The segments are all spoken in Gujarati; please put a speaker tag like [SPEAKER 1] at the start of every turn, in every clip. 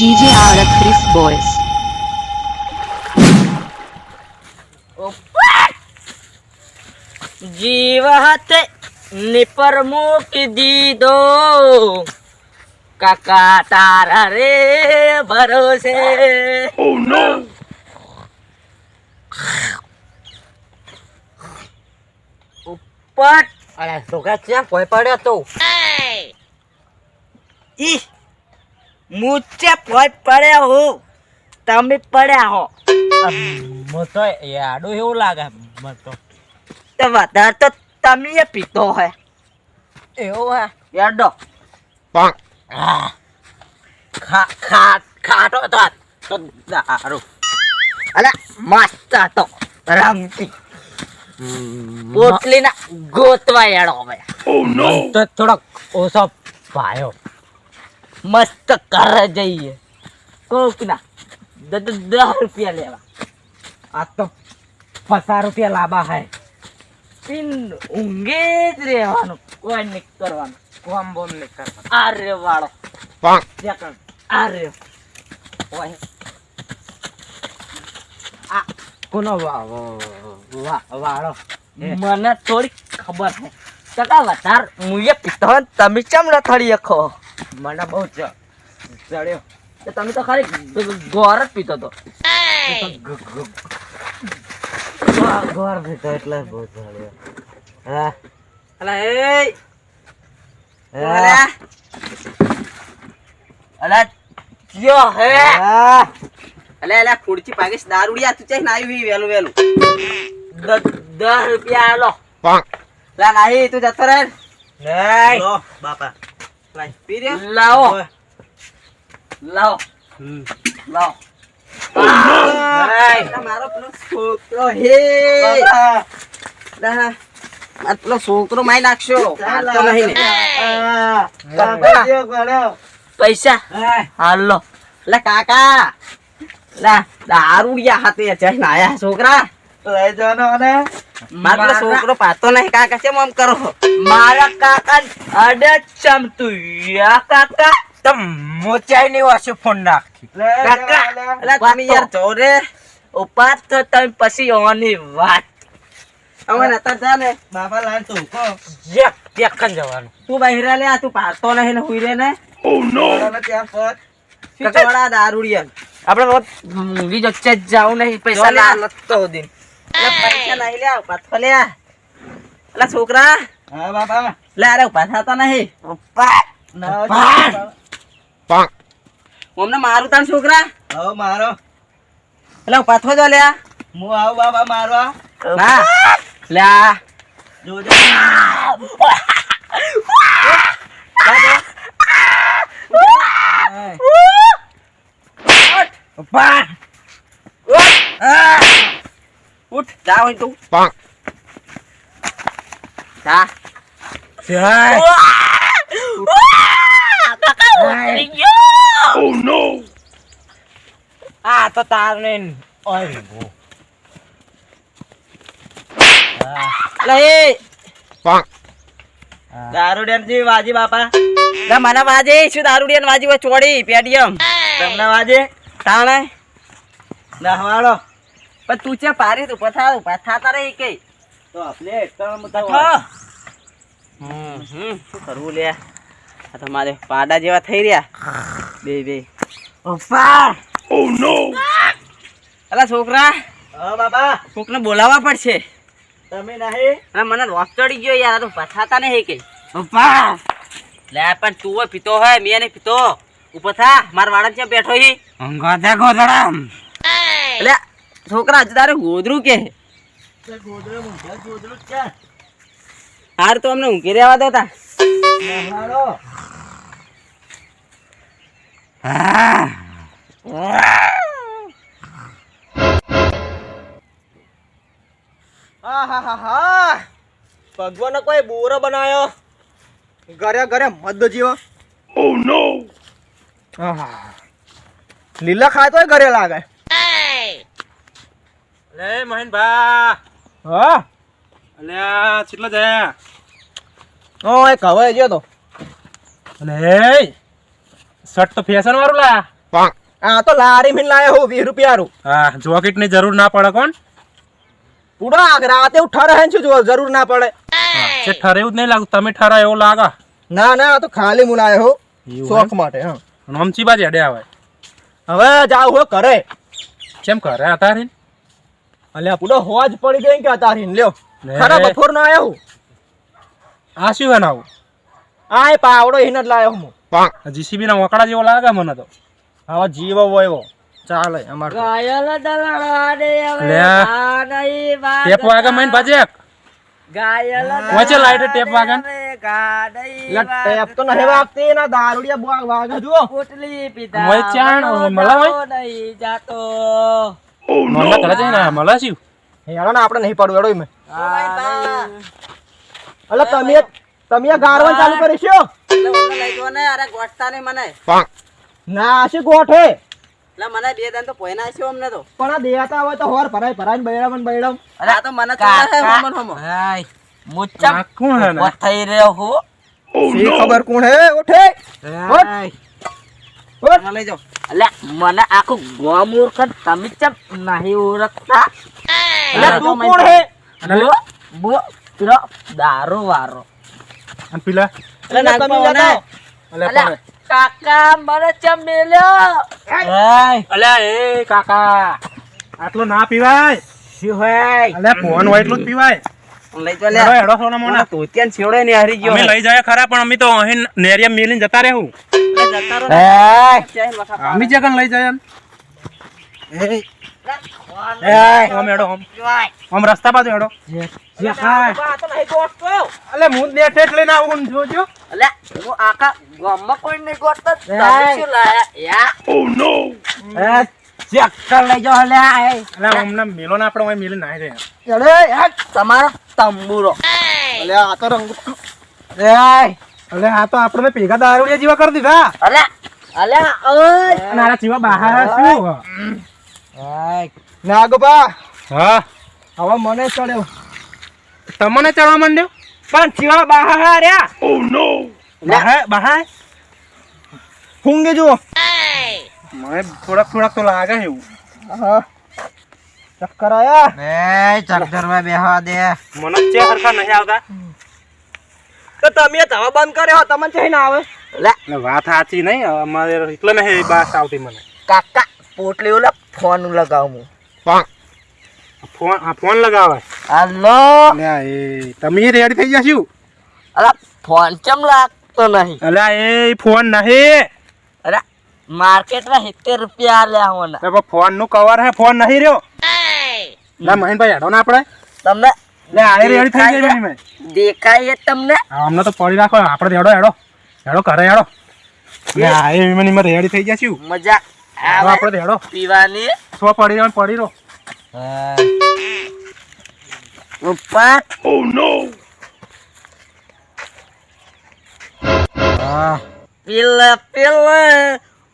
[SPEAKER 1] DJ out of Chris Boys.
[SPEAKER 2] જીવત નિપર મૂકી દીધો કાકા તારા રે ભરોસે.
[SPEAKER 3] Oh no!
[SPEAKER 2] ઉપર અરે છોકરા ક્યાં કોઈ પડ્યો તો ઈ મુચ્ચે કોઈ પડ્યા હો તમે પડ્યા હો.
[SPEAKER 4] મો તો આડું એવું લાગે મત તો
[SPEAKER 2] વધારે તો તમે પીતો હે
[SPEAKER 4] એવું હે
[SPEAKER 2] યાડો
[SPEAKER 3] Bonk.
[SPEAKER 2] ખાટો તો દારૂ અલે મસ્ત હતો રંગતી પોટલી ના ગોતવા યાડો હવે
[SPEAKER 3] Oh no!
[SPEAKER 4] તો થોડોક ઓછો પાયો
[SPEAKER 2] મસ્ત કરે જઈએ કોક ના 10 રૂપિયા લેવા
[SPEAKER 4] આ તો 50 રૂપિયા લાંબા હે
[SPEAKER 2] પીન ઊંઘે જ રહેવાનું કોઈ નહીં કરવાનું
[SPEAKER 4] કોમ બોમ નહીં કરતા
[SPEAKER 2] આરે વાળો
[SPEAKER 3] Bonk.
[SPEAKER 2] જ્યાં આરે ઓય
[SPEAKER 4] આ કોનો વાળો
[SPEAKER 2] મને થોડી ખબર છે ટકા વધાર મુએ પીતો હોય ને તમે ચમ લથડી અખો
[SPEAKER 4] મને બહુ ચડ્યો
[SPEAKER 2] તો તમે તો ખાલી ગોર જ પીતો તો
[SPEAKER 4] ઘર ભીતો એટલે બહુ ચડ્યો હા
[SPEAKER 2] અલા એ
[SPEAKER 4] હા.
[SPEAKER 2] અલા ક્યો હે
[SPEAKER 4] હા
[SPEAKER 2] અલે ખુરચી પાગીસ દારૂડિયા તું ચઈ નાઈ વેલું વેલું 10 રૂપિયા આલો
[SPEAKER 3] Bonk.
[SPEAKER 2] લા નાઈ તું જતો રે
[SPEAKER 4] નહીં
[SPEAKER 2] લો બાપા લાઈ પી રે લાવો લાવો લાવો મારો પેલો છોકરો હે ના આ પેલો છોકરો મારી નાખશો પાડતો નહીં ને પૈસા હાલો લે કાકા લા દારૂડિયા હાથે જઈને આયા છોકરા
[SPEAKER 4] લઈ જવાનો ને
[SPEAKER 2] મારો પેલો છોકરો પાતો નહીં કાકા કેમ આમ કરો મારા કાકા અડે ચમતું યા કાકા
[SPEAKER 4] તમ મોચાઈ ની વાસુ ફોન નાખી
[SPEAKER 2] કાકા અલા તમે યાર જોરે ઉપાત તો તમે પછી ઓની વાત હવે નતા જા ને
[SPEAKER 4] બાબા લાન તું કો જેક જેક કન જવાનું
[SPEAKER 2] તું બહેરા લે આ તું પાતો નહીં ને હુઈ રે ને
[SPEAKER 3] Oh no!
[SPEAKER 4] ત્યાં પર
[SPEAKER 2] કચોડા દારૂડિયા આપણે રોજ મૂંગી જચ્ચે જાવ નહીં પૈસા ના લતો દિન એટલે પૈસા નહીં લે પાથો લે અલા છોકરા
[SPEAKER 4] હા બાબા
[SPEAKER 2] લે અરે ઉભા થતા નહીં પપ્પા
[SPEAKER 3] Bonk.
[SPEAKER 2] અમને મારું તાન છોકરા
[SPEAKER 4] હવે મારો
[SPEAKER 2] એટલે ઉભા થો જો લે
[SPEAKER 4] હું આવું બાબા મારવા
[SPEAKER 2] ના લે
[SPEAKER 4] જોજો
[SPEAKER 2] ઉઠ ઉઠ જા હોય તું
[SPEAKER 3] Bonk.
[SPEAKER 2] જા
[SPEAKER 3] Oh no!
[SPEAKER 4] આ તો તારને ઓય
[SPEAKER 2] લે
[SPEAKER 3] Bonk.
[SPEAKER 2] દારૂડિયન જી વાજી બાપા લે મને વાજે શું દારૂડિયન વાજી હોય ચોડી પેડિયમ તમને વાજે તાણે નહવાળો પણ તું છે પારી તું પથાતા રહી કે
[SPEAKER 4] તો આપણે એકદમ
[SPEAKER 2] શું કરવું લે આ તો મારે પાડા જેવા થઈ રહ્યા બે
[SPEAKER 4] પપ્પા
[SPEAKER 3] Oh no!
[SPEAKER 2] અલા છોકરા
[SPEAKER 4] હા બાબા
[SPEAKER 2] કોકને બોલાવવા પડશે
[SPEAKER 4] તમે નહીં
[SPEAKER 2] હા મને રોક ચડી ગયો યાર આ તો પથાતા નહીં કે
[SPEAKER 4] પપ્પા
[SPEAKER 2] લે પણ તું હોય પીતો હોય મેં નહીં પીતો ઉપર થા મારા વાળા ત્યાં બેઠો હી
[SPEAKER 4] ગોધા ગોધડા
[SPEAKER 2] એટલે છોકરા હજુ તારે ગોદરું કે
[SPEAKER 4] ગોદરું ક્યાં
[SPEAKER 2] હાર તો અમને ઊંઘી રહેવા દો તા
[SPEAKER 4] હાલો ભગવાન કોઈ બોરો બનાયો ઘરે ઘરે મદ જીવો
[SPEAKER 3] Oh no!
[SPEAKER 4] લીલા ખાય તોય ઘરે લાગે લે મહેનભા હા અલ્યા કેટલો જાય ઓય કવાય ગયો તો અલે શર્ટ તો ફેશન વાળું લા આ તો લારી મીન લાયો હું 20 રૂપિયાનું.
[SPEAKER 5] હા જોકેટ ની જરૂર ના પડે કોણ
[SPEAKER 4] પૂરો રાતે હું ઠરે હે છું જો જરૂર ના પડે.
[SPEAKER 5] છે ઠરેવું જ નહીં લાગતું તમે ઠરા એવું લાગે
[SPEAKER 4] ના ના આ તો ખાલી હું લાયો હું
[SPEAKER 5] એવું
[SPEAKER 4] શોખ માટે. હા
[SPEAKER 5] નમચી બાજ હેડે આવે
[SPEAKER 4] હવે જાવ હો કરે.
[SPEAKER 5] કેમ કરે અતારી
[SPEAKER 4] અલ્યા પૂરો હોજ પડી ગઈ કે તારીન લ્યો
[SPEAKER 5] લે.
[SPEAKER 4] ખરા બફોર ના આયો હું.
[SPEAKER 5] આ શું બનાવું
[SPEAKER 4] આ એ પાવડો હિન જ લાયો હું.
[SPEAKER 5] જીસીબી ના વકડા જેવો લાગે મને તો
[SPEAKER 4] હવે જીવો વોયવો ચાલે અમાર તો.
[SPEAKER 2] ગાયલ દલડા દે હવે
[SPEAKER 5] લે.
[SPEAKER 2] ગાડઈ વાગ
[SPEAKER 5] ટેપ વાગે મઈન ભાજેક
[SPEAKER 2] ગાયલ
[SPEAKER 5] વચ્ચે લાઈટ ટેપ વાગે
[SPEAKER 2] ગાડઈ
[SPEAKER 4] લે ટેપ તો નહીં વાગતી ના દારૂડિયા વાગે જુઓ.
[SPEAKER 2] પોટલી પીધા
[SPEAKER 5] મોય ચાણ, મળે મોય?
[SPEAKER 2] નહીં જાતો
[SPEAKER 3] Oh
[SPEAKER 5] નોંધા
[SPEAKER 3] no!
[SPEAKER 5] કરે છે ને મળે શું
[SPEAKER 4] હેડો ને આપણે નહીં પડવું હેડો ઈમે.
[SPEAKER 2] આ
[SPEAKER 4] અલે તમે ગારવાનું ચાલુ કરીશું.
[SPEAKER 2] મને લઈ જો ને અરે ગોઠતા નહીં મને
[SPEAKER 4] ના છે ગોઠે
[SPEAKER 2] એટલે મને બે દાન તો પોઈના છે અમને તો
[SPEAKER 4] પણ આ દેતા હોય તો હોર ભરાય ભરાય બૈરામ બૈરામ.
[SPEAKER 2] અરે આ તો મને ચાલે હે હમન હમો હાય મુચ્ચમ
[SPEAKER 5] આ કોણ હે ને?
[SPEAKER 2] થઈ રહ્યો હું
[SPEAKER 3] Oh
[SPEAKER 4] સી
[SPEAKER 3] no!
[SPEAKER 4] ખબર કોણ હે ઉઠે ઉઠ.
[SPEAKER 2] લઈ જાઓ એટલે મને આખું ગોમ ઓળખ તમે ચમ નહીં ઓળખતા
[SPEAKER 4] અલે તું કોણ હે?
[SPEAKER 2] બો બો પેલો દારૂ વારો
[SPEAKER 5] અને પેલા
[SPEAKER 4] અલે ના તમે
[SPEAKER 2] નાગપાઓને.
[SPEAKER 4] જતા.
[SPEAKER 5] અલે
[SPEAKER 2] અલ્યા,
[SPEAKER 5] પણ
[SPEAKER 2] કાકા મને ચમ મેલ્યો
[SPEAKER 5] અલ્યા એ કાકા આટલું ના પીવાય
[SPEAKER 2] શું હોય
[SPEAKER 5] અલ્યા ફોન હોય એટલું જ પીવાય
[SPEAKER 2] લઈ જો
[SPEAKER 5] હેડો હેડો સોના મોના
[SPEAKER 2] તો ત્યાં છેડે ને હારી ગયો
[SPEAKER 5] અમે લઈ જાય ખરા પણ અમે તો અહીં નેરિયા મેલીને જતા રહેવું અમે જગન લઈ જાય ઓમ હેડો ઓમ રસ્તા બાજુ હેડો
[SPEAKER 4] આ તો નહીં ગોઠતો.
[SPEAKER 5] અલે હું બેઠે જ લઈને આવું જોજો
[SPEAKER 2] હું આખા ગામમાં કોઈ નહીં ગોતતો તમે શું લાયા યા
[SPEAKER 3] Oh no!
[SPEAKER 2] ચક્કર લઈ જાઓ લ્યા
[SPEAKER 5] અલે અમને મેલો ને આપણે મેલી નાઈ જાય
[SPEAKER 4] અલે યાર.
[SPEAKER 2] તમારો તંબુરો
[SPEAKER 4] અલે આ તો રંગ
[SPEAKER 5] અલે આ તો આપણે ભેગા દારૂડિયા જેવા કરી દીધા
[SPEAKER 2] અલ્યા અલ્યા ઓય
[SPEAKER 5] અને આના જેવા બહાર શું
[SPEAKER 4] નાગબા
[SPEAKER 5] હા
[SPEAKER 4] હવે મને ચડ્યો
[SPEAKER 5] તમને ચડવા માંડ્યો
[SPEAKER 4] પણ ચીવા બહાર રહ્યા
[SPEAKER 3] Oh no!
[SPEAKER 5] બહાર બહાર
[SPEAKER 4] હુંગે જુઓ.
[SPEAKER 5] મને થોડાક તો લાગે છે એવું
[SPEAKER 4] હા ચક્કર આયા.
[SPEAKER 2] ચક્કરમાં બેહવા દે
[SPEAKER 5] મને જ છે હરખા નહીં આવતા
[SPEAKER 4] તો તમે ધવા બંધ કર્યો તમને છે ના આવે.
[SPEAKER 2] લે
[SPEAKER 5] એટલે વાત સાચી નહીં અમારે એટલે નહીં બાસ આવતી મને
[SPEAKER 2] કાકા પોટલી ઓલા ફોન લગાવું
[SPEAKER 5] ફોન લગાવાય
[SPEAKER 2] હાલો
[SPEAKER 5] અલ્યા એ તમે રેડી થઈ ગયા શું
[SPEAKER 2] અલા ફોન ચમ લાગતો નહીં
[SPEAKER 5] અલ્યા એ ફોન નહીં
[SPEAKER 2] અરે માર્કેટમાં 70 રૂપિયા લ્યા હોને
[SPEAKER 5] તો ફોન નું કવર હે ફોન નહીં રહ્યો ના મહેનભાઈ હેડો ને આપણે
[SPEAKER 2] તમને
[SPEAKER 5] લે આ રેડી થઈ ગઈ મેં
[SPEAKER 2] દેખાય તમને
[SPEAKER 5] અમને તો પડી રાખો આપણે હેડો હેડો હેડો કરે હેડો લે આ મને રેડી થઈ ગયા શું
[SPEAKER 2] મજા
[SPEAKER 5] હેડો
[SPEAKER 2] આવે
[SPEAKER 5] આપણે હેડો
[SPEAKER 2] પીવાની
[SPEAKER 5] સો પડી રહો
[SPEAKER 2] ઉપર
[SPEAKER 3] Oh no!
[SPEAKER 2] પીલે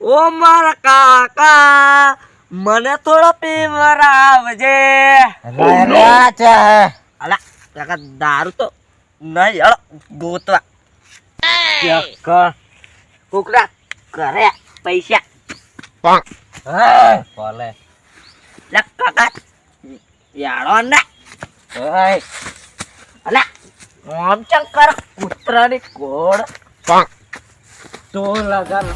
[SPEAKER 2] ઓ મારા કાકા મને થોડો પીવરાવજે અલા કાકા દારૂ તો નહીં હેડો ગોતવા ચક્કર કુકડા કરે પૈસા બોલે લે કાકા યાડો ને અલા આમ ચંકર કૂતરાની કોડ તો લગન